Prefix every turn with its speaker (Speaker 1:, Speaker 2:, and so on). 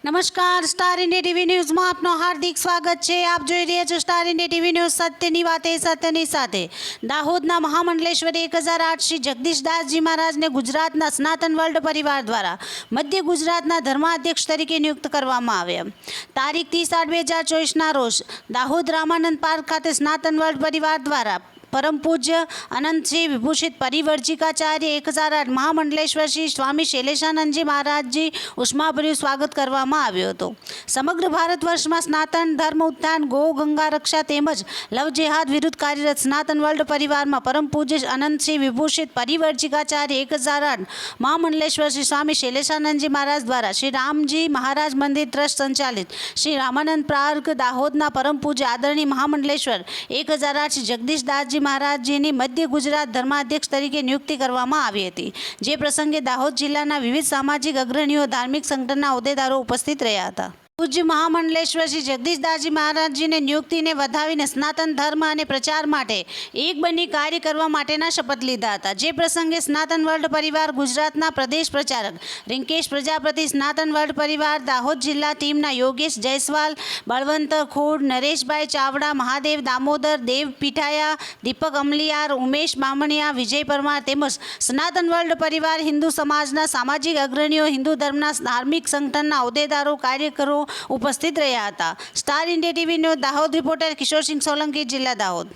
Speaker 1: નમસ્કાર, star India TV ન્યૂઝમાં આપનું હાર્દિક સ્વાગત છે। આપ જોઈ રહ્યા છો સ્ટાર ઇન્ડિયા ટીવી ન્યૂઝ, સત્યની વાતે સત્યની સાથે। દાહોદના મહામંડલેશ્વર 1008 શ્રી જગદીશદાસજી મહારાજને ગુજરાતના સનાતન વર્લ્ડ પરિવાર દ્વારા મધ્ય ગુજરાતના ધર્માધ્યક્ષ તરીકે નિયુક્ત કરવામાં આવ્યા। તારીખ 30/8/2024ના રોજ દાહોદ રામાનંદ પાર્ક ખાતે સનાતન વર્લ્ડ પરિવાર દ્વારા परम पूज्य अनंत श्री विभूषित परिवर्जिकाचार्य 1008 महामंडलेश्वर श्री स्वामी शैलेशानंद जी महाराज जी उष्माभर्યું સ્વાગત કરવામાં આવ્યું હતું। સમગ્ર ભારત વર્ષમાં સ્નાતન ધર્મ ઉત્થાન, ગૌ ગંગા રક્ષા તેમજ લવ જેહાદ વિરુદ્ધ કાર્યરત સ્નાતન વર્લ્ડ પરિવારમાં પરમ પૂજ્ય અનંત શ્રી વિભૂષિત પરિवर्जिकाचार्य 1008 महामंडलेश्वर श्री स्वामी शैलेशानंदजी महाराज द्वारा श्री रामजी महाराज मंदिर ट्रस्ट संचालित श्री रामानंद पार्क दाहोदना परम पूज्य आदरणीय महामंडलेश्वर 1008 श्री जगदीशदासजी મહારાજજીની મધ્ય ગુજરાત ધર્માધ્યક્ષ તરીકે નિયુક્તિ કરવામાં આવી હતી। જે પ્રસંગે દાહોદ જિલ્લાના વિવિધ સામાજિક અગ્રણીઓ, ધાર્મિક સંગઠનના હોદ્દેદારો ઉપસ્થિત રહ્યા હતા। પૂજ્ય મહામંડલેશ્વર શ્રી જગદીશદાસજી મહારાજજીને નિયુક્તિને વધાવીને સનાતન ધર્મ અને પ્રચાર માટે એક બની કાર્ય કરવા માટેના શપથ લીધા હતા। જે પ્રસંગે સનાતન વર્લ્ડ પરિવાર ગુજરાતના પ્રદેશ પ્રચારક રિંકેશ પ્રજાપતિ, સનાતન વર્લ્ડ પરિવાર દાહોદ જિલ્લા ટીમના યોગેશ જયસ્વાલ, બળવંત ખોડ, નરેશભાઈ ચાવડા, મહાદેવ દામોદર, દેવ પીઠાયા, દીપક અમલિયાર, ઉમેશ બામણિયા, વિજય પરમાર તેમજ સનાતન વર્લ્ડ પરિવાર હિન્દુ સમાજના સામાજિક અગ્રણીઓ, હિન્દુ ધર્મના ધાર્મિક સંગઠનના હોદ્દેદારો, કાર્યકરો ઉપસ્થિત રહ્યા હતા। Star India TV news Dahod reporter Kishorsinh Solanki, જિલ્લા દાહોદ।